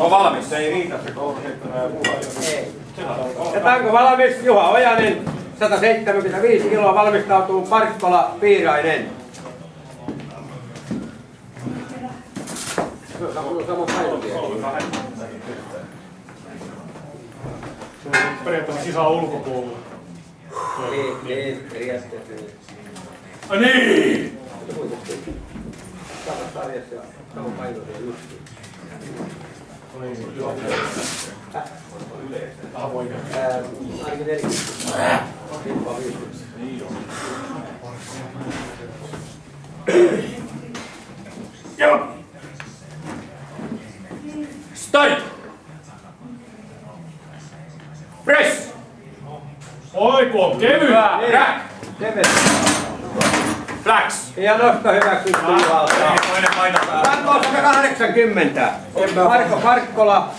Onko valmis? Se ei riitä se 307 ja puolella. Ei. Ja tanko valmis, Juha Ojanen, 175 kiloa, valmistautuu Parkkola Piirainen. Sama paino vielä. Se on periaatteessa sisään ulkopuolella. Niin, periaatteessa niin. Ai niin! Samassa sarjassa ja sama paino vielä justiin. Ainakin 40. Riippaa 50. Joo! Start! Press! Oiko, kevyt! Rack! Kevyt. Flax! Ja nosto hyväksytty Juhalta. Toinen paino päällä. Tanko 180. Marko Parkkola